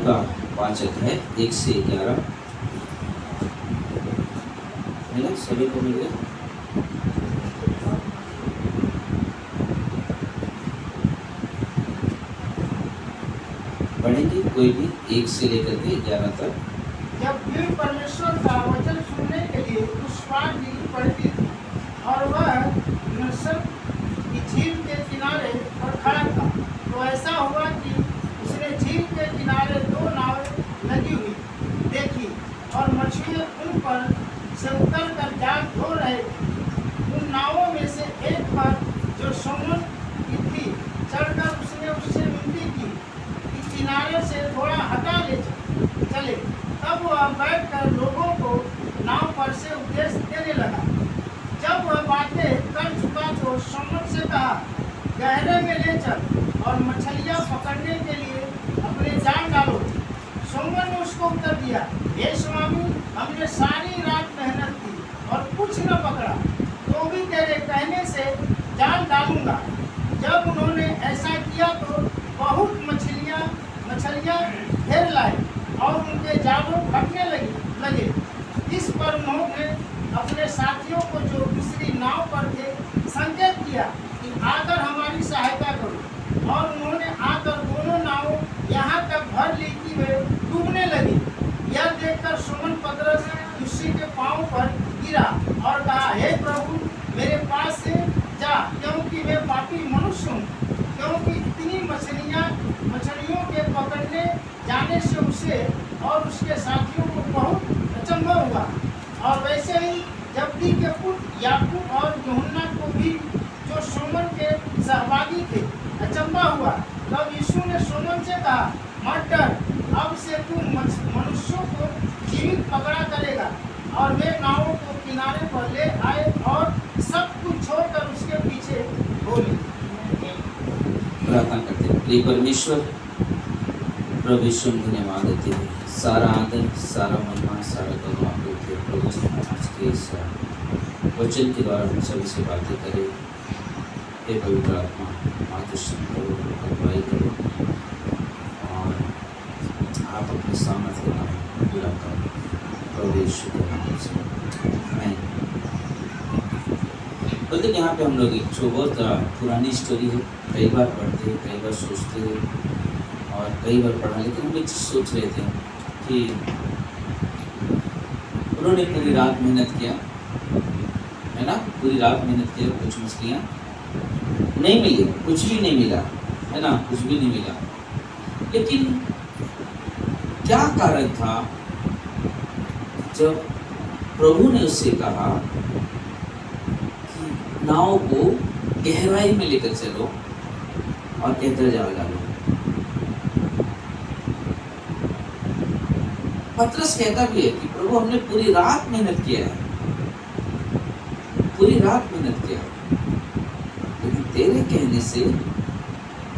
लूका 5 अध्याय 1 से 11। मिला सभी को? मिल गया? पढ़ेंगे कोई भी 1 से लेकर के 11 तक। जब भीड़ परमेश्वर का वचन सुनने के लिए उस पार निकल पड़ती थी और वह नसर की झील के किनारे पर खड़ा था, तो ऐसा हुआ कि उसने झील के किनारे 2 नावें लगी हुई देखी और मछुआरे उन पर से उतर कर जाल धो रहे थे। उन नावों में से एक पर जो शमून की थी चढ़कर उसने उससे विनती की कि किनारे से थोड़ा हटा ले चले। तब वह बैठकर लोगों को नाव पर से उपदेश देने लगा। जब वह बातें कर चुका तो शमून से कहा, गहरे में ले चल और मछलियां पकड़ने के लिए अपने जाल डालो। शमून ने उसको उत्तर दिया, हे स्वामी, हमने सारी रात मेहनत की और कुछ न पकड़ा, तो भी तेरे कहने से जाल डालूंगा। जब उन्होंने ऐसा किया तो बहुत मछलियां घेर लाई और उनके जालों फटने लगे। इस पर उन्होंने अपने साथियों को जो दूसरी नाव पर थे संकेत किया कि आकर हमारी सहायता करो, और उन्होंने आकर दोनों नाव यहाँ तक भर ली कि वे डूबने लगी। यह देखकर शमून पतरस यीशु के पांव पर गिरा और कहा, हे प्रभु, मेरे पास से जा, क्योंकि मैं पापी मनुष्य हूँ। क्योंकि इतनी मछलियों के पकड़ने जाने से उसे और उसके साथियों को बहुत अचंभा हुआ। और वैसे ही जब्दी के पुत्र याकूब और यूहन्ना को भी, जो शमून के सहभागी थे, अचंभा हुआ। तब यीशु ने शमून से कहा, मत डर, अब से तू मनुष्यों को जीवित पकड़ा करेगा। और वे नावों को किनारे पर ले आए और सब कुछ छोड़कर उसके पीछे हो ली। प्रार्थना करते हैं। प्रिय परमेश्वर, प्रभु यीशु धन्यवाद देते हैं। सारा आदर, सारा महिमा, सारा गौरव आपको देते हैं। प्रभु जी, आज के इस वचन के द्वारा हम सभी से बातें करें। हे पवित्र आत्मा, मार्गदर्शन करो, अगुवाई करो और आप अपने सामर्थ्य का पूरा करो। प्रभु यीशु के नाम से आमीन। बोलते यहाँ पे हम लोग एक जो बहुत पुरानी स्टोरी है, कई बार पढ़ते हैं, कई बार सोचते हैं और कई बार पढ़ा, लेकिन हम एक चीज़ सोच रहे थे कि उन्होंने पूरी रात मेहनत किया, है ना, पूरी रात मेहनत किया, कुछ मछलियाँ नहीं मिली, कुछ भी नहीं मिला, है ना, कुछ भी नहीं मिला। लेकिन क्या कारण था जब प्रभु ने उससे कहा कि नाव को गहराई में लेकर चलो और कहते जाल डालो। पतरस कहता भी है कि प्रभु, हमने पूरी रात मेहनत किया है, पूरी रात मेहनत किया, लेकिन तेरे कहने से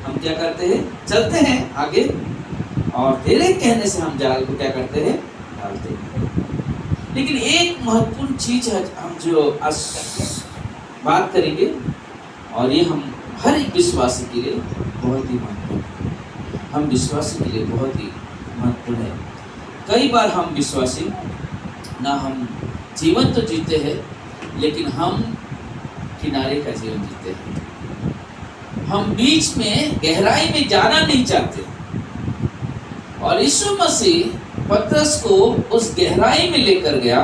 हम क्या करते हैं, चलते हैं आगे, और तेरे कहने से हम जाल को क्या करते हैं, डालते हैं। लेकिन एक महत्वपूर्ण चीज है हम जो आज बात करेंगे, और ये हम हर एक विश्वासी के लिए बहुत ही महत्वपूर्ण है। हम विश्वासी के लिए बहुत ही महत्वपूर्ण है। कई बार हम विश्वासी ना, हम जीवन तो जीते हैं, लेकिन हम किनारे का जीवन जीते हैं। हम बीच में गहराई में जाना नहीं चाहते। और यीशु मसीह पतरस को उस गहराई में लेकर गया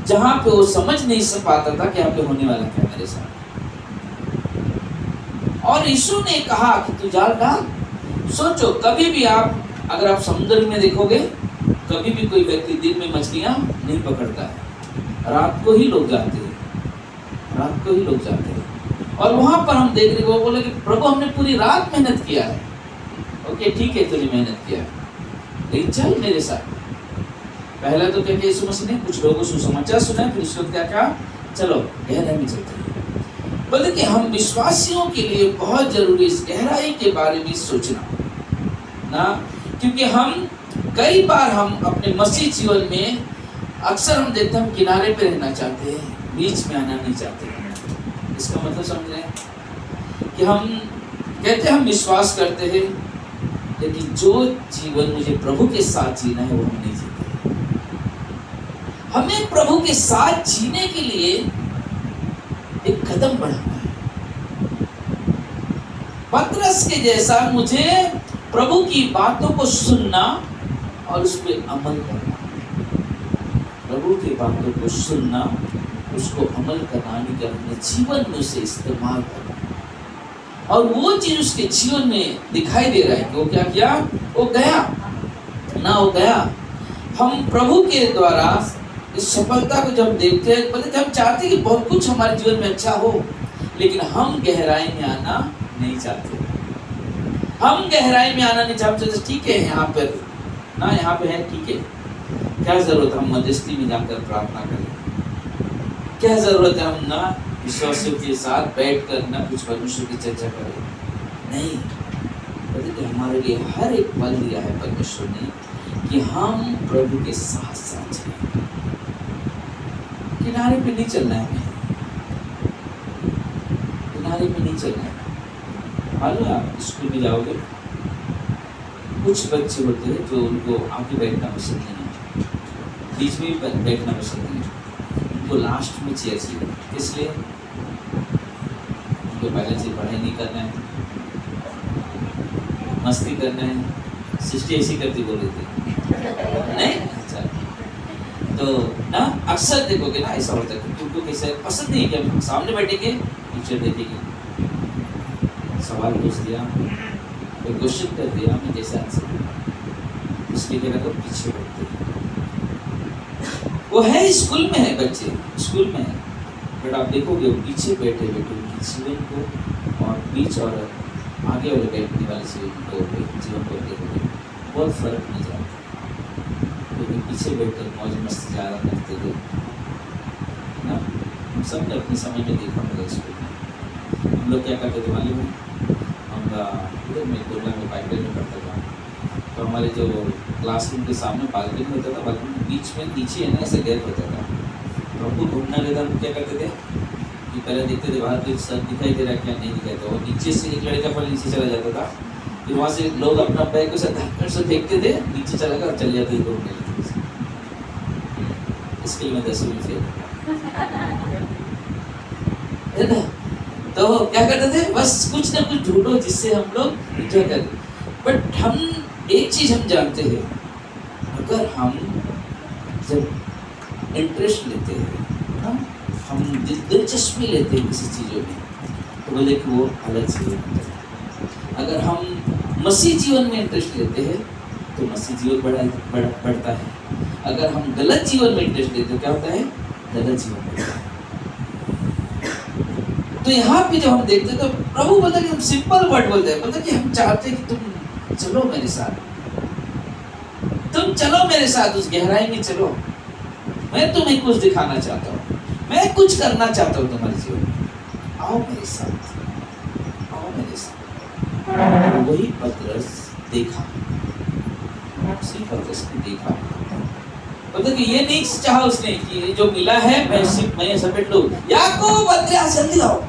जहां पे वो समझ नहीं पाता था कि यहाँ पे होने वाला क्या मेरे साथ। और यीशु ने कहा कि तू जाल डाल। सोचो, कभी भी आप अगर आप समुद्र में देखोगे, कभी भी कोई व्यक्ति दिन में मछलियां नहीं पकड़ता है, रात को ही लोग जाते हैं, रात को ही लोग जाते हैं। और वहां पर हम देख रहे, वो बोले कि प्रभु, हमने पूरी रात मेहनत किया है। ओके, ठीक है, तुझे मेहनत किया है, लेकिन चल मेरे साथ। पहले तो क्या किया यीशु मसीह ने, कुछ लोगों से समाचार सुना, फिर उसके बाद क्या कहा, चलो गहराई में चलते हैं। बोले कि हम विश्वासियों के लिए बहुत जरूरी इस गहराई के बारे में सोचना ना, क्योंकि हम कई बार हम अपने मसीह जीवन में अक्सर हम देखते हैं, हम किनारे पे रहना चाहते हैं, बीच में आना नहीं चाहते। इसका मतलब समझ रहे हैं कि हम कहते हैं हम विश्वास करते हैं, लेकिन जो जीवन मुझे प्रभु के साथ जीना है वो हम नहीं जीते। हमें प्रभु के साथ जीने के लिए एक कदम बढ़ाना है। पतरस के जैसा मुझे प्रभु की बातों को सुनना और उस पर अमल करना, प्रभु की बातों को सुनना, उसको अमल करना, अपने जीवन में उसे इस्तेमाल करना। और वो चीज उसके जीवन में दिखाई दे रहा है कि वो क्या किया, वो गया ना, वो गया। हम प्रभु के द्वारा इस सफलता को जब देखते हैं, मतलब हम चाहते हैं कि बहुत कुछ हमारे जीवन में अच्छा हो, लेकिन हम गहराई में आना नहीं चाहते। हम गहराई में आना नहीं चाहते। ठीक है यहाँ पर ना, यहाँ पे है, ठीक है, क्या जरूरत है हम मध्यस्थी में जाकर प्रार्थना करें? क्या जरूरत है हम ना विश्वासियों के साथ बैठकर ना कुछ परमेश्वर की चर्चा करें? नहीं, बल्कि हमारे लिए हर एक पल दिया है परमेश्वर ने कि हम प्रभु के साथ साथ चलें। किनारे पे नहीं चलना है हमें, किनारे पे नहीं चलना है। मालूम है, आप स्कूल में जाओगे, कुछ बच्चे होते हैं जो उनको आगे बैठना पसंद नहीं है, बीच में भी बैठना पसंद नहीं है, उनको लास्ट में चेयर चाहिए। इसलिए उनको पहले से पढ़ाई नहीं करना है, मस्ती करना है। सिस्टर ऐसी करती बोल रही थी नहीं, अच्छा तो ना अक्सर देखोगे ना ऐसा होता है कि उनको कैसे पसंद नहीं है कि हम सामने बैठेंगे, टीचर देखेगी, सवाल पूछ दिया, कोई क्वेश्चन कर दिया, हमें कैसे आंसर, इसलिए क्या करते पीछे बैठते हैं। वो है स्कूल में है, बच्चे स्कूल में है, बट आप देखोगे वो पीछे बैठे बैठे उनके जीवन को और बीच और आगे वाले बैठने वाले जीवन को देखोगे बहुत फर्क नजर आता है। क्योंकि पीछे बैठकर मौज मस्ती ज़्यादा करते थे ना, हम सब ने अपने समय में देखा होगा स्कूल में। हम लोग क्या करते थे मालूम है, हम इधर में कोरला में बाइबल में पढ़ता था, तो हमारे जो क्लासरूम के सामने बालकनी होता था, बालकनी के बीच में नीचे है ना ऐसे गैप होता था, तो हमको घूमना रहता, हम क्या करते थे कि पहले देखते थे बाहर कोई सर दिखाई दे रहा है क्या, नहीं दिखाई था, वो नीचे से एक लड़का पहले नीचे चला जाता था, फिर वहाँ से लोग अपना बैग को धक्कर से फेंकते थे, नीचे चला कर चल जाते थे। स्कूल में 10वीं में फेल है ना, तो क्या करते थे, बस कुछ ना कुछ ढूंढो जिससे हम लोग एंजॉय करें। बट हम एक चीज हम जानते हैं, अगर हम जब इंटरेस्ट लेते हैं ना, हम दिलचस्पी लेते हैं किसी चीज़ों में, तो बोले कि वो अलग जीवन होता है। अगर हम मसीह जीवन में इंटरेस्ट लेते हैं तो मसीह जीवन बढ़ता है। अगर हम गलत जीवन में इंटरेस्ट लेते हैं क्या होता है, गलत जीवन बढ़ता है। तो यहाँ पे जब हम देखते हैं तो प्रभु बोलता है कि हम सिंपल वर्ड बोलते हैं, बोलता है कि हम चाहते हैं कि तुम चलो मेरे साथ, तुम चलो मेरे साथ, उस गहराई में चलो, मैं तुम्हें कुछ दिखाना चाहता हूँ, मैं कुछ करना चाहता हूँ तुम्हारे जीवन में, आओ मेरे साथ, आओ मेरे साथ। वही पतरस देखा, उसी पतरस ने देखा, मतलब कि ये नहीं चाहा उसने कि जो मिला है मैं समेट लूं, याकूब अंद्रयास जल्दी आओ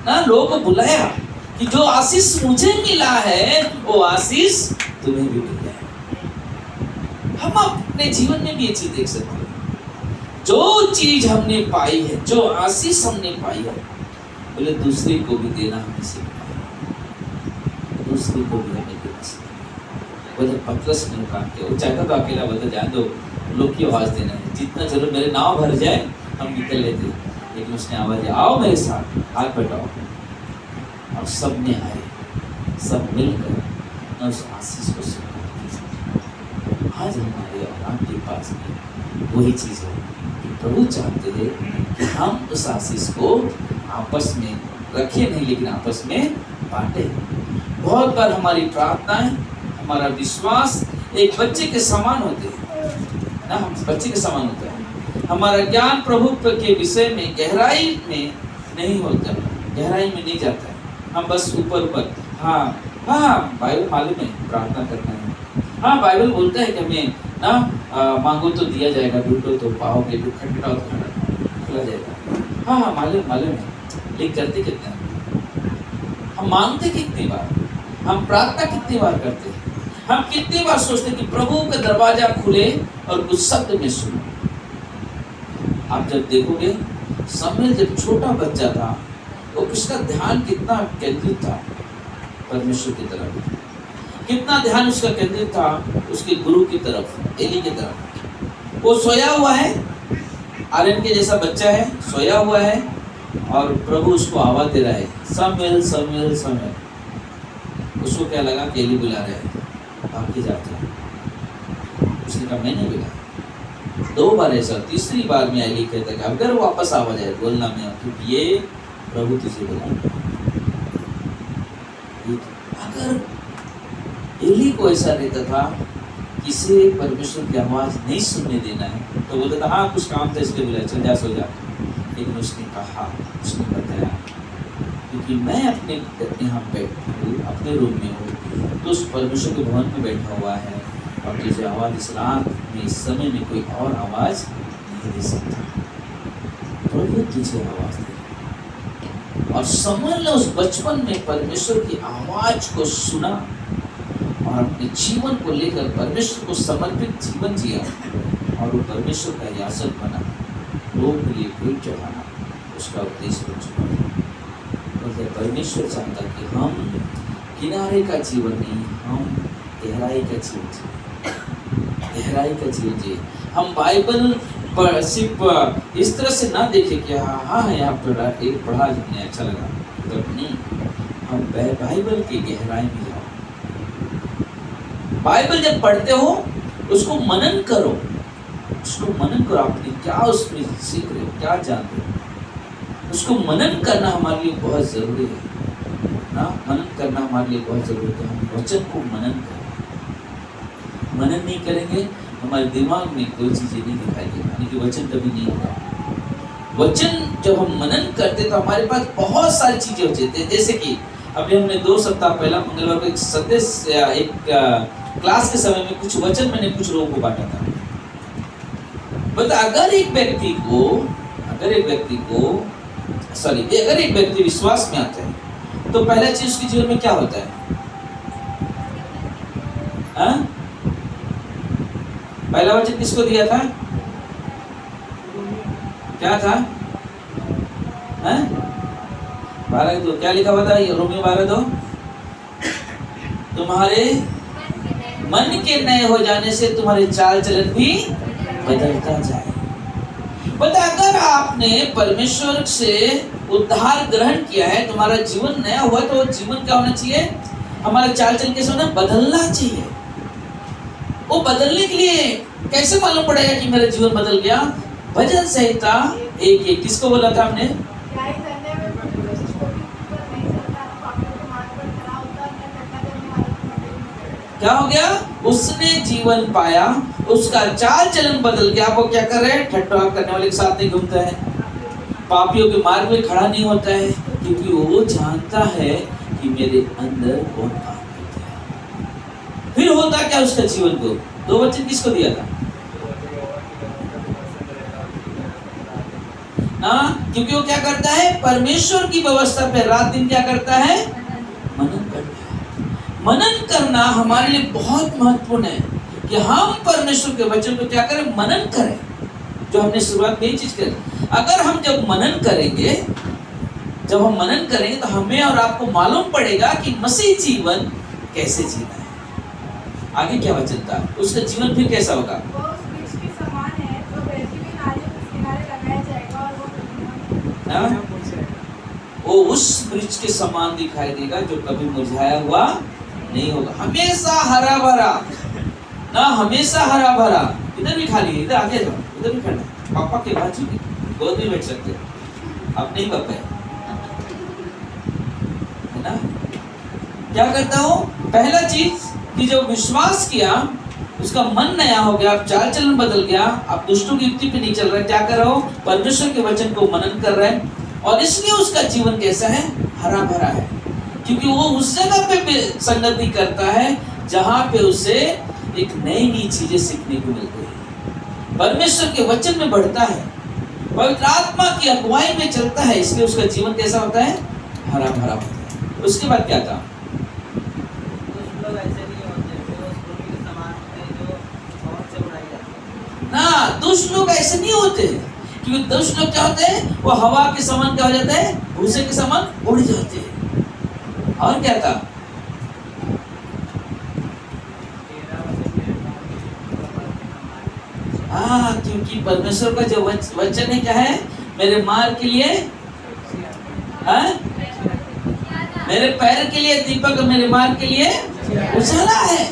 ना, लोगों को बुलाया कि जो आशीष मुझे मिला है वो आशीष तुम्हें भी मिल जाए। हम अपने जीवन में भी ये चीज देख सकते हैं, जो चीज हमने पाई है, जो आशीष हमने पाई है, बोले दूसरे को भी देना हमें सीखना है, दूसरे को भी हमें देना सीखना। बोले पतरस ने काम किया, वो चाहता तो अकेला, बोलता जान दो लोग की आवाज देना है, जितना चलो मेरे नाव भर जाए हम निकल लेते, लेकिन उसने आवाज दिया आओ मेरे साथ, हाथ बैठाओ, और सब ने आए, सब मिलकर उस आशीष को स्वीकार। आज हमारे और आपके पास में वही चीज है कि प्रभु चाहते हैं कि हम उस आशीष को आपस में रखें नहीं, लेकिन आपस में बांटे। बहुत बार हमारी प्रार्थनाएं, हमारा विश्वास एक बच्चे के समान होते हैं ना, हम बच्चे के समान होता है। हमारा ज्ञान प्रभु के विषय में गहराई में नहीं होता, गहराई में नहीं जाता है, हम बस ऊपर ऊपर हाँ बाइबल मालूम है, प्रार्थना करना है, हाँ बाइबल बोलता है कि हमें ना मांगो तो दिया जाएगा, ढूंढो तो पाओगे, खटखटाओ तो खुला जाएगा, हाँ मालूम है, लेकिन करते कितना, हम मांगते कितनी बार, हम प्रार्थना कितनी बार करते हैं, हम कितनी बार सोचते हैं कि प्रभु का दरवाजा खुले और कुछ शब्द में सुनो। आप जब देखोगे शमूएल जब छोटा बच्चा था तो उसका ध्यान कितना केंद्रित था परमेश्वर की तरफ, कितना ध्यान उसका केंद्रित था उसके गुरु की तरफ, एली की तरफ। वो सोया हुआ है, आर्यन के जैसा बच्चा है, सोया हुआ है और प्रभु उसको आवाज दे रहा है, शमूएल शमूएल शमूएल। उसको क्या लगा कि एली बुला रहे हैं, भाग के जाते हैं। उसने कहा मैं नहीं बुला। 2 बार ऐसा, तीसरी बार में एली कहता है अगर वापस आ जाए बोलना मैं क्योंकि ये प्रभु तुझे बुला। अगर एली को ऐसा रहता था किसी परमेश्वर की आवाज नहीं सुनने देना है तो बोलता था हाँ कुछ काम था इसलिए बुलाया, चल जा सो जा। लेकिन उसने कहा, उसने बताया क्योंकि मैं अपने यहाँ बैठा हूँ, अपने रूम में हूँ, तो उस परमेश्वर के भवन में बैठा हुआ है और तुझे आवाज इस रात में इस समय में कोई और आवाज नहीं दे सकता, प्रभु तुझे आवाज दे। और शमूएल ने उस बचपन में परमेश्वर की आवाज को सुना और अपने जीवन को लेकर परमेश्वर को समर्पित जीवन जिया और वो परमेश्वर का याजक बना, लोगों के लिए भेंट चढ़ाना उसका उद्देश्य बन चुका है। परमेश्वर चाहता कि हम किनारे का जीवन नहीं, हम गहराई का जीवन जिए, गहराई का जीवन जिए। हम बाइबल पर सिर्फ इस तरह से ना देखें कि हाँ यहाँ पढ़ा लिखने अच्छा लगा, तो नहीं, हम बाइबल की गहराई में जाओ। बाइबल जब पढ़ते हो उसको मनन करो, उसको मनन करो, आपने क्या उसमें सीख रहे हो, क्या जानते हो, उसको मनन करना हमारे लिए बहुत जरूरी है ना। मनन करना हमारे लिए बहुत जरूरी है। हम वचन को मनन करें, मनन नहीं करेंगे हमारे दिमाग में कोई चीजें नहीं दिखाई देगी, यानी कि वचन कभी नहीं होगा। वचन जब हम मनन करते तो हमारे पास बहुत सारी चीजें हो जाती है। जैसे कि अभी हमने 2 सप्ताह पहला मंगलवार को एक संदेश एक क्लास के समय में कुछ वचन मैंने कुछ लोगों को बांटा था। बता अगर एक व्यक्ति विश्वास में आता है तो पहला चीज उसके जीवन में क्या होता है? हाँ? पहला वचन किसको दिया था? क्या था? हाँ? 12:2 क्या लिखा हुआ था? रोमियो 12:2 तुम्हारे मन के नए हो जाने से तुम्हारे चाल चलन भी बदलता जाए। बता अगर आपने परमेश्वर से उद्धार ग्रहण किया है, तुम्हारा जीवन नया हुआ, तो जीवन क्या होना चाहिए? हमारा चाल चलन कैसे होना? बदलना चाहिए। वो बदलने के लिए कैसे मालूम पड़ेगा कि मेरा जीवन बदल गया? भजन संहिता 1:1 किसको बोला था हमने? क्या हो गया? उसने जीवन पाया, उसका चाल चलन बदल गया। वो क्या कर रहे हैं? ठट्ठा करने वाले के साथ नहीं घूमता है, पापियों के मार्ग में खड़ा नहीं होता है, क्योंकि वो जानता है कि मेरे अंदर कौन काम करता है। फिर होता क्या उसका जीवन को? 2 वचन किसको दिया था ना? क्योंकि वो क्या करता है? परमेश्वर की व्यवस्था पे रात दिन क्या करता है? मनन करता है। मनन करना हमारे लिए बहुत महत्वपूर्ण है कि हम परमेश्वर के वचन को क्या करें? मनन करें। जो हमने शुरुआत में ये चीज करी, अगर हम जब मनन करेंगे तो हमें और आपको मालूम पड़ेगा कि मसीह जीवन कैसे जीना है। आगे क्या वचन था? उसका जीवन फिर कैसा होगा? वो उस वृक्ष के समान दिखाई देगा जो कभी मुरझाया हुआ नहीं होगा, हमेशा हरा भरा ना, हमेशा हरा भरा। इधर भी खाली है, इधर आगे जाओ, इधर भी खड़ा है, पापा के बाजू में गोद में बैठ सकते हो, अब नहीं पापा है ना। क्या करता हो? पहला चीज कि जो विश्वास किया उसका मन नया हो गया, चाल चलन बदल गया, आप दुष्टों की युक्ति पे नहीं चल रहे। क्या कर रहे हो? परमेश्वर के वचन को मनन कर रहे हैं, और इसलिए उसका जीवन कैसा है? हरा भरा है, क्योंकि वो उस जगह पे संगति करता है जहां पे उसे एक नई नई चीजें सीखने को मिलती है, परमेश्वर के वचन में बढ़ता है, पवित्र आत्मा की अगुवाई में चलता है, इसलिए उसका जीवन कैसा होता है? हरा भरा होता है। उसके बाद क्या था? हाँ, दुष्ट लोग ऐसे नहीं होते, क्योंकि दुष्ट लोग क्या होते हैं, वो हवा के समान क्या हो जाते हैं, भूसे के समान उड़ जाते हैं। और क्या था, हाँ, क्योंकि परमेश्वर का जो वचन है क्या है, मेरे मार्ग के लिए, हाँ, मेरे पैर के लिए दीपक, मेरे मार्ग के लिए उजाला है।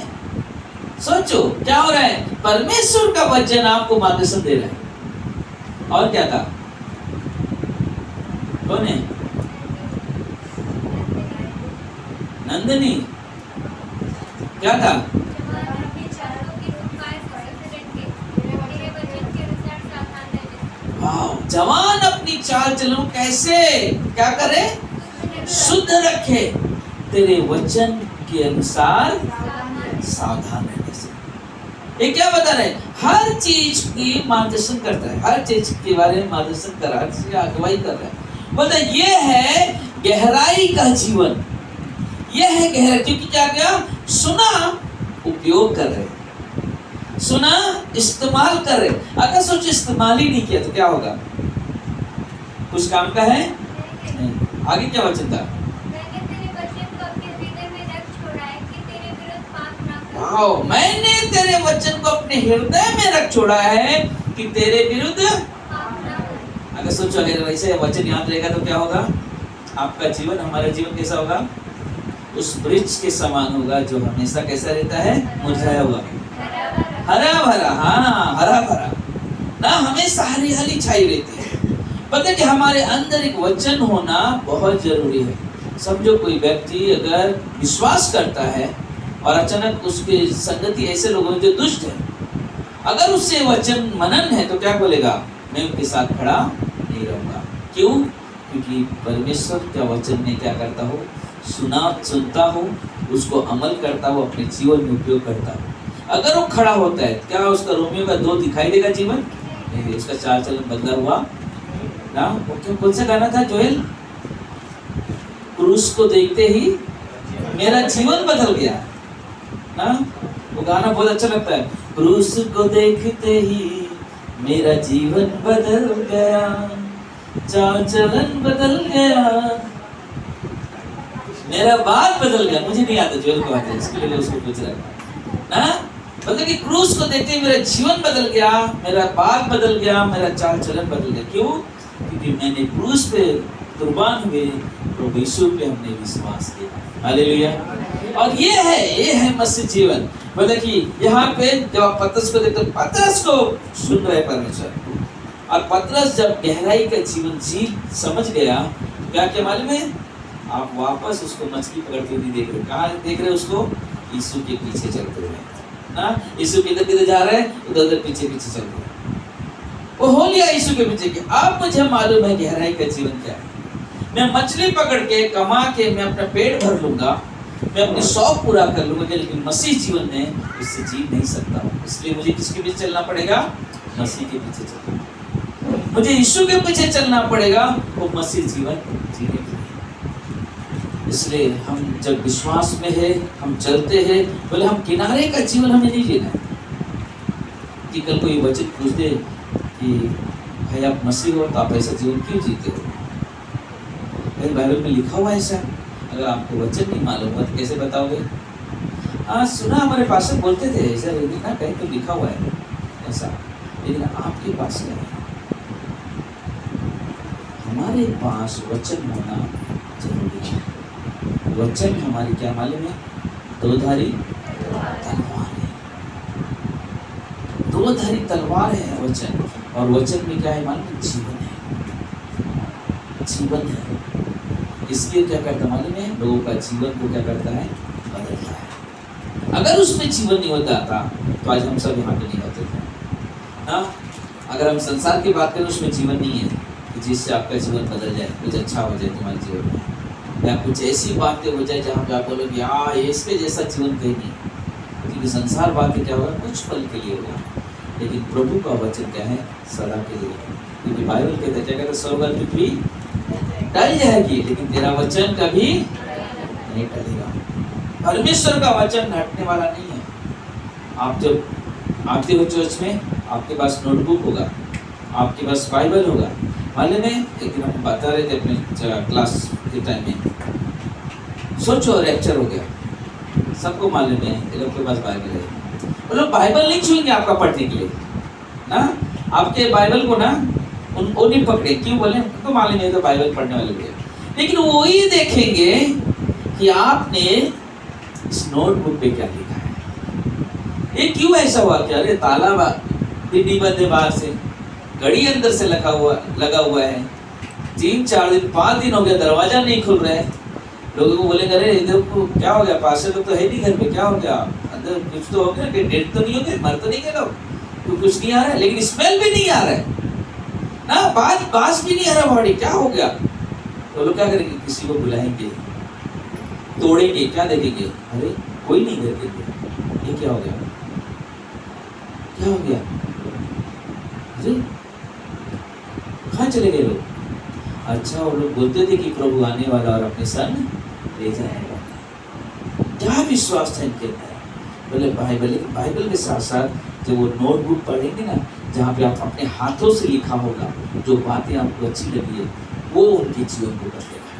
सोचो क्या हो रहा है, परमेश्वर का वचन आपको मार्गदर्शन दे रहा है। और क्या था, कौन है, नंदिनी, क्या था, जवान अपनी चाल चलन कैसे क्या करे, शुद्ध रखे, तेरे वचन के अनुसार सावधान रहने से। ये क्या बता रहे, हर चीज की मार्गदर्शन करता है, हर चीज के बारे में मार्गदर्शन कर रहा है, हर चीज की अगुवाई कर रहा है। बोलते ये है गहराई का जीवन, ये है गहराई, क्योंकि क्या क्या सुना, उपयोग कर रहे, सुना, इस्तेमाल कर रहे। अगर सोचो इस्तेमाल ही नहीं किया तो क्या होगा, कुछ काम का है नहीं। आगे क्या वचन था, मैंने तेरे वचन को अपने हृदय में रख छोड़ा है कि तेरे विरुद्ध। अगर सोचो, अगर वैसे वचन याद रहेगा तो क्या होगा, आपका जीवन, हमारा जीवन कैसा होगा, उस वृक्ष के समान होगा जो हमेशा कैसा रहता है, मुरझाया हुआ, हरा भरा, हाँ हरा भरा ना, हमेशा हरियाली छाई रहती है। पता है कि हमारे अंदर एक वचन होना बहुत जरूरी है। समझो कोई व्यक्ति अगर विश्वास करता है और अचानक उसके संगति ऐसे लोग हैं जो दुष्ट है, अगर उससे वचन मनन है तो क्या बोलेगा, मैं उनके साथ खड़ा नहीं रहूंगा। क्यों, क्योंकि परमेश्वर का वचन में क्या करता हो, सुनता हो, उसको अमल करता हो, अपने जीवन में उपयोग करता हो। अगर वो खड़ा होता है, क्या उसका रोमियो का 2 दिखाई देगा जीवन नहीं, उसका चाल चलन बदला हुआ ना। वो क्यों, कौन सा गाना था जोएल, क्रूस को देखते ही मेरा जीवन बदल गया ना, वो गाना बहुत अच्छा लगता है, क्रूस को देखते ही मेरा जीवन बदल गया, चाल चलन बदल गया, मेरा बात बदल गया। मुझे नहीं आता जोएल को आता है, इसके लिए उसको पूछ रहा है ना। मतलब कि क्रूस को देखते ही मेरा जीवन बदल गया, मेरा बात बदल गया, मेरा चाल चलन बदल गया। क्यों, क्योंकि मैंने क्रूस पे कुर्बान हुए प्रभु यीशु पे हमने विश्वास किया। हालेलुया। और ये है मसीह जीवन। मतलब कि यहाँ पे जब आप पतरस को देखते, पतरस को सुन रहे परमेश्वर, और पतरस जब गहराई का जीवन जी समझ गया, क्या क्या मालूम है, आप वापस उसको मछली पकड़ते हुए देख रहे, कहाँ देख रहे उसको, यीशु के पीछे चलते हुए ना। यीशु किधर किधर जा रहे हैं, उधर उधर पीछे पीछे चल रहे हैं। वो हो लिया यीशु के पीछे कि अब मुझे मालूम है गहराई का जीवन क्या है। मैं मछली पकड़ के कमा के मैं अपना पेट भर लूंगा, मैं अपनी शौक पूरा कर लूंगा, लेकिन मसीह जीवन में उससे जी नहीं सकता। इसलिए मुझे किसके पीछे चलना पड़ेगा, मसीह के पीछे चलना, मुझे यीशु के पीछे चलना पड़ेगा, वो मसीह जीवन जीने के लिए। इसलिए हम जब विश्वास में है, हम चलते हैं, बोले हम किनारे का जीवन हमें नहीं जीना है। कि कल कोई वचन पूछ दे कि भाई आप मसीह हो तो आप ऐसा जीवन क्यों जीते हो, भाई बाइबल में लिखा हुआ है ऐसा, अगर आपको वचन नहीं मालूम है तो कैसे बताओगे। हाँ सुना, हमारे पास बोलते थे ऐसा, लिखा कहीं तो लिखा हुआ है ऐसा, लेकिन आपके पास क्या है। हमारे पास वचन होना जरूरी है। वचन हमारी क्या मालूम है, 2धारी तलवार है, 2धारी तलवार है वचन। और वचन में क्या है मालूम, जीवन है, जीवन है। इसलिए क्या करता मालूम है, लोगों का जीवन को क्या करता है, बदलता है। अगर उसमें जीवन नहीं होता था तो आज हम सब यहाँ पे नहीं होते थे ना। अगर हम संसार की बात करें, उसमें जीवन नहीं है कि जिससे आपका जीवन बदल जाए, कुछ अच्छा हो जाए तुम्हारे जीवन में, या कुछ ऐसी बातें हो जाए जहाँ पे आप बोलोगे यार इसके जैसा जीवन कहीं नहीं। क्योंकि संसार बातें क्या होगा, कुछ पल के लिए होगा, लेकिन प्रभु का वचन क्या है, सदा के लिए। क्योंकि बाइबल कहता है, क्या कहता है, स्वर्ग और पृथ्वी टल जाएगी लेकिन तेरा वचन कभी नहीं टलेगा। परमेश्वर का वचन हटने वाला नहीं है। आप जब आते हो चर्च में, आपके पास नोटबुक होगा, आपके पास बाइबल होगा। मालूम है एक दिन हम बता रहे थे अपने क्लास के टाइम में, सोचो रैप्चर हो गया, सबको मालूम है ये लोग के पास बाइबल है, वो लोग बाइबल नहीं छूएंगे आपका पढ़ने के लिए ना, आपके बाइबल को ना वो नहीं पकड़े, क्यों बोले, उनको मालूम है तो बाइबल पढ़ने वाले भी है, लेकिन वो ये देखेंगे कि आपने इस नोटबुक पे क्या लिखा है। ये क्यों ऐसा हुआ, क्या अरे ताला डिब्बी बंद है बाहर से, घड़ी अंदर से लगा हुआ है, 3-4 दिन 5 दिन हो गया दरवाजा नहीं खुल रहा है, लोगों को बोलेंगे अरे इधर को क्या हो गया, पास लोग तो है नहीं घर पे, क्या हो गया, अंदर कुछ तो हो गया, डेट तो नहीं हो गया, मर तो नहीं गए लोग, तो कुछ नहीं आ रहा है, लेकिन स्मेल भी नहीं आ रहा है ना, बास भी नहीं आ रहा बॉडी, क्या हो गया, तो लोग क्या करेंगे, किसी को बुलाएंगे, तोड़ेंगे, क्या देखेंगे, अरे कोई नहीं घर के अंदर, ये क्या हो गया, क्या हो गया, अरे कहाँ चले गए लोग, अच्छा वो लोग बोलते थे कि प्रभु आने वाला और अपने संग ले जाएगा, क्या विश्वास था इनके अंदर, बोले बाइबल के साथ साथ जब वो नोटबुक पढ़ेंगे ना, जहाँ पे आप अपने हाथों से लिखा होगा, जो बातें आपको अच्छी लगी है वो उनके जीवन को बदलेगा।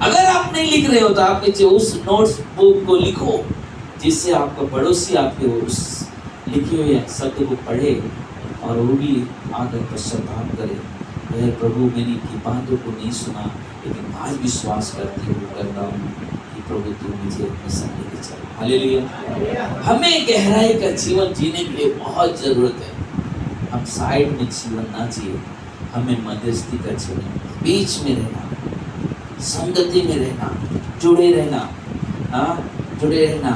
अगर आप नहीं लिख रहे हो तो आप नीचे उस नोट्स बुक को लिखो, जिससे आपका पड़ोसी आपके उस लिखे हुए शब्द को पढ़े और वो भी आकर पश्चाताप करे, वह प्रभु मैंने की बातों को नहीं सुना, लेकिन आज विश्वास करता हूँ कि प्रभु तू मुझे अपने संग लेके चल। हालेलुया। हमें गहराई का जीवन जीने के लिए बहुत जरूरत है, हम साइड में जीवन ना जिए, हमें मध्यस्थी का जीवन, बीच में रहना, संगति में रहना, जुड़े रहना, जुड़े रहना,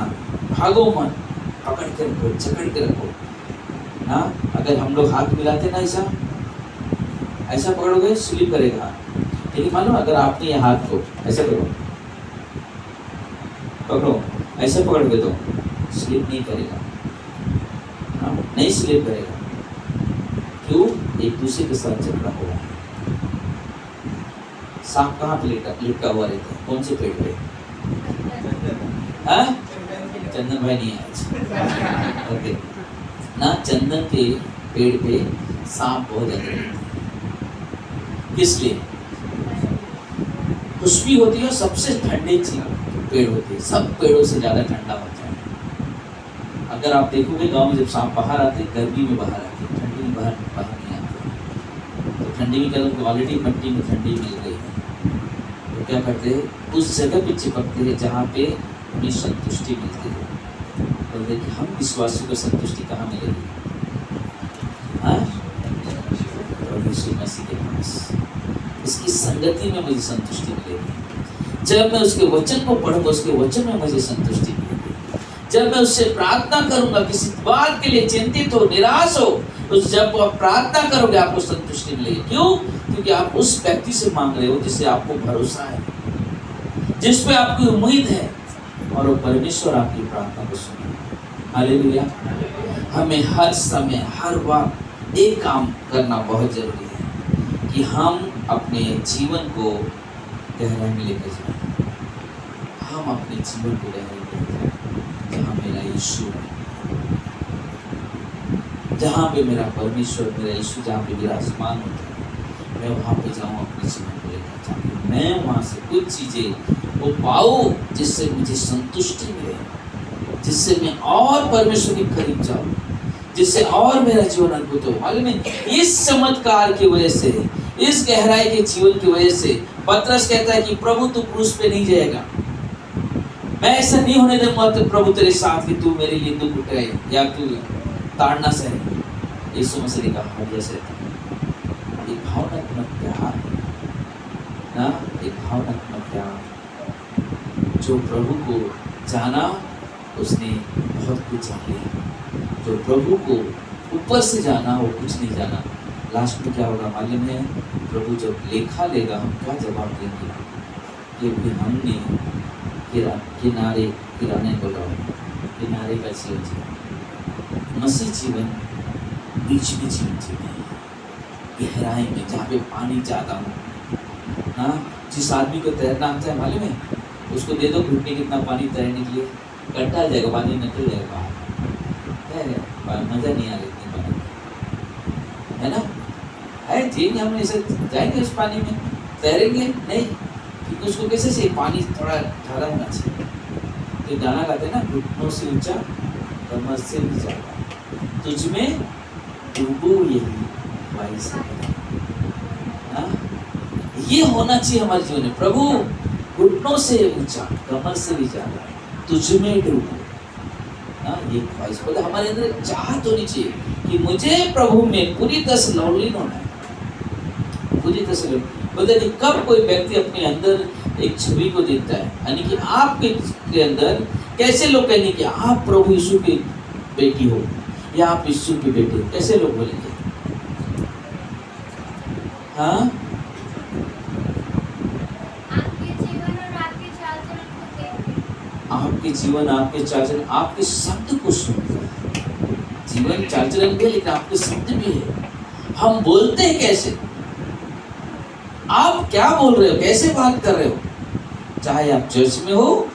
भागो मत, पकड़ के रखो, जकड़ के रखो ना। अगर हम लोग हाथ मिलाते ना ऐसा पकड़ोगे स्लिप करेगा, लेकिन मानो अगर आपने ये हाथ को ऐसा पकड़ो, ऐसे पकड़ोगे तो स्लिप नहीं करेगा, नहीं स्लिप करेगा, क्यों, एक दूसरे के साथ जकड़ा हुआ है। सांप कहाँ पे लिपटा हुआ रहता है, कौन से पेड़ पे, चंदन भाई नहीं है आज, ओके ना, चंदन के पेड़ पे सांप बहुत ज्यादा रहते हैं, इसलिए खुशबू होती है, सबसे ठंडे पेड़ होते हैं, सब पेड़ों से ज्यादा ठंडा होता है। अगर आप देखोगे गांव में जब सांप बाहर आते हैं, गर्मी में बाहर आते हैं, ठंडी में बाहर नहीं आते, तो ठंडी में क्या ऑलरेडी मिट्टी में ठंडी मिल गई है, तो क्या करते हैं, उस जगह पे चिपकते हैं जहाँ पे उन्हें संतुष्टि मिलती है। तो देखिए हम विश्वासियों को संतुष्टि कहाँ मिलेगी, यीशु मसीह के पास, इसकी संगति में मुझे संतुष्टि मिलेगी। जब मैं उसके वचन को पढ़ूंगा, उसके वचन में मुझे संतुष्टि मिलेगी। जब मैं उससे प्रार्थना करूंगा, किसी बात के लिए चिंतित हो, निराश हो, तो जब आप प्रार्थना करोगे आपको संतुष्टि मिलेगी। क्यों? क्योंकि आप उस व्यक्ति से मांग रहे हो जिससे आपको भरोसा है, जिस पे आपकी उम्मीद है, और वो परमेश्वर आपकी प्रार्थना को सुनेगा। हालेलुया। हमें हर समय हर वक्त एक काम करना बहुत जरूरी है कि हम अपने जीवन को गहराई में लेकर जाएं। हम अपने जीवन को गहराई में लेकर जाएं, जहाँ मेरा यीशु है, जहाँ पे मेरा परमेश्वर, मेरा यीशु जहाँ पे विराजमान होता है, मैं वहाँ पे जाऊँ अपने जीवन को लेकर, ताकि मैं वहाँ से कुछ चीज़ें वो पाऊँ जिससे मुझे संतुष्टि मिले, जिससे मैं और परमेश्वर के करीब जाऊँ, जिससे और मेरा जीवन अद्भुत हो। मालूम है, इस चमत्कार की वजह से, इस गहराई के जीवन की वजह से पतरस कहता है कि प्रभु तू क्रूस पे नहीं जाएगा, मैं ऐसा नहीं होने दूंगा तो प्रभु तेरे साथ कि तू मेरे लिए दुख उठाए या तू ताड़ना सहे। यीशु मसीह ने कहा जैसे एक भावनात्मक प्यार ना, एक भावनात्मक प्यार। जो प्रभु को जाना उसने बहुत कुछ जान लिया, जो प्रभु को ऊपर से जाना वो कुछ नहीं जाना। लास्ट में क्या होगा मालूम है? प्रभु जब लेखा लेगा हम क्या जवाब देंगे? कि भी हमने किराने बोला, किनारे का जीवन जिया। मसीह जीवन बीच में जीवन जीना, गहराई में जहाँ पे पानी ज़्यादा हो ना। जिस आदमी को तैरना आता है मालूम है, उसको दे दो घुटने कितना पानी तैरने के लिए, गड्ढा जाएगा, पानी निकल जाएगा बाहर। मजा नहीं आ रही इतनी पानी में, है ना? है ठीक, हम ऐसे जाएंगे उस पानी में, तैरेंगे नहीं, क्योंकि उसको कैसे से पानी थोड़ा ठहरा होना चाहिए। तो गाना गाते हैं ना, घुटनों से ऊंचा कमर से भी ज्यादा, तुझमें डूबो यही भाई से। हाँ? ये होना चाहिए हमारे जीवन में, प्रभु घुटनों से ऊंचा कमर से भी ज्यादा तुझमें डूबो। हाँ, ये ख्वाहिश बोले हमारे अंदर चाहत होनी चाहिए कि मुझे प्रभु में पूरी तरह से लवलीन होना है, पूरी तरह से। बोलते कि कब कोई व्यक्ति अपने अंदर एक छवि को देखता है, यानी कि आपके अंदर कैसे लोग कहेंगे कि आप प्रभु यीशु की बेटी हो या आप यीशु के बेटे हो, कैसे लोग बोलेंगे? हाँ, आपके जीवन आपके चाल चलन आपके शब्द को सुनकर, जीवन चाल चलन भी, लेकिन आपके शब्द भी है। हम बोलते हैं कैसे, आप क्या बोल रहे हो, कैसे बात कर रहे हो, चाहे आप चर्च में हो,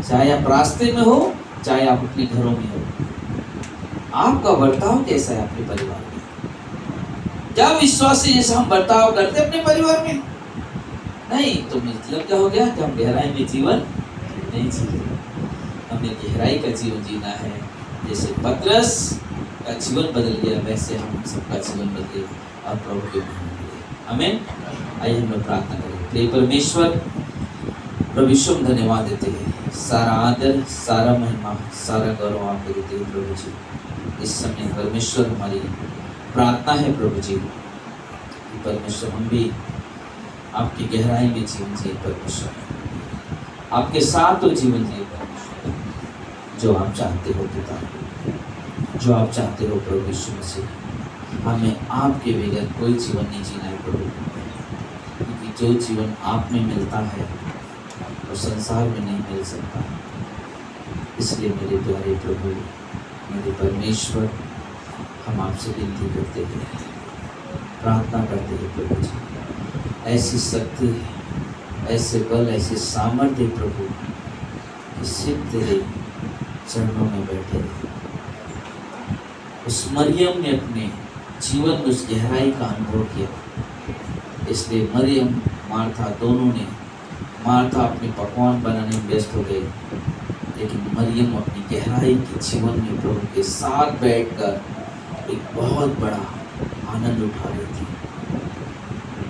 चाहे आप रास्ते में हो, चाहे आप अपने घरों में हो, आपका बर्ताव कैसा है अपने परिवार में? क्या विश्वासी जैसा हम बर्ताव करते हैं अपने परिवार में? नहीं, तो मतलब क्या हो गया कि हम गहराई में जीवन नहीं जी रहे। हमें गहराई का जीवन जीना है। जैसे पतरस का जीवन बदल गया, वैसे हम सबका जीवन बदले और प्रभु के महिमा मिले। आमीन। आइए हम लोग प्रार्थना करें। प्रिय परमेश्वर, प्रभु यीशु हम धन्यवाद देते हैं, सारा आदर, सारा महिमा, सारा गौरव आपको देते हैं प्रभु जी। इस समय परमेश्वर हमारी प्रार्थना है प्रभु जी, परमेश्वर हम भी आपकी गहराई में जीवन जिए परमेश्वर, आपके साथ तो जीवन जिए परमेश्वर, जो आप चाहते हो पिता, जो आप चाहते हो प्रभु यीशु मसीह। हमें आपके बगैर कोई जीवन नहीं जीना है प्रभु, क्योंकि जो जीवन आप में मिलता है वो संसार में नहीं मिल सकता। इसलिए मेरे प्यारे प्रभु, मेरे परमेश्वर, हम आपसे विनती करते हैं, प्रार्थना करते हैं प्रभु जी, ऐसी शक्ति, ऐसे बल, ऐसे सामर्थ्य प्रभु कि सिर्फ तेरे चरणों में बैठे रहे। उस मरियम ने अपने जीवन में उस गहराई का अनुभव किया, इसलिए मरियम मार्था दोनों ने, मार्था अपने पकवान बनाने में व्यस्त हो गई, लेकिन मरियम अपनी गहराई के जीवन में प्रभु के साथ बैठकर एक बहुत बड़ा आनंद उठा रही थी।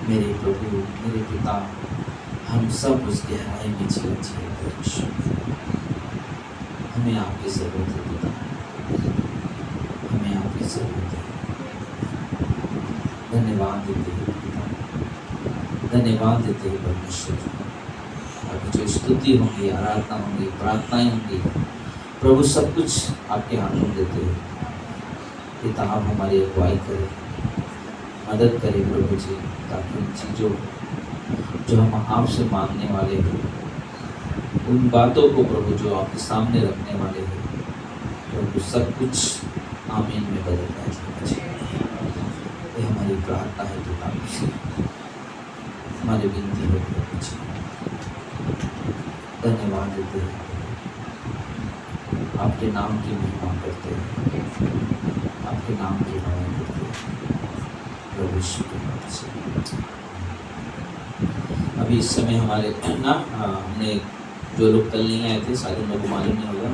मेरे प्रभु, मेरे पिता, हम सब उस गहराई में जीवन जिए परमेश्वर। हमें आपकी जरूरत है पिता, हमें आपकी जरूरत है। धन्यवाद देते हैं पिता, धन्यवाद देते हैं परमेश्वर। आपकी जो स्तुति होंगी, आराधना होंगी, प्रार्थनाएं होंगी प्रभु, सब कुछ आपके हाथों में देते हैं पिता। आप हमारी अगुवाई करें, मदद करें प्रभु जी, ताकि उन चीज़ों जो हम आपसे मांगने वाले हैं, उन बातों को प्रभु जो आपके सामने रखने वाले हैं प्रभु, सब कुछ आमीन में बदल जाए। ये हमारी प्रार्थना है पिता से, हमारी विनती है प्रभु जी। धन्यवाद देते हैं, आपके नाम की महिमा करते हैं, आपके नाम की महिमा करते हैं प्रभु यीशु के नाम से। अभी इस समय हमारे ना हमने जो लोग कल नहीं आए थे, शायद उन लोगों को मालूम नहीं होगा,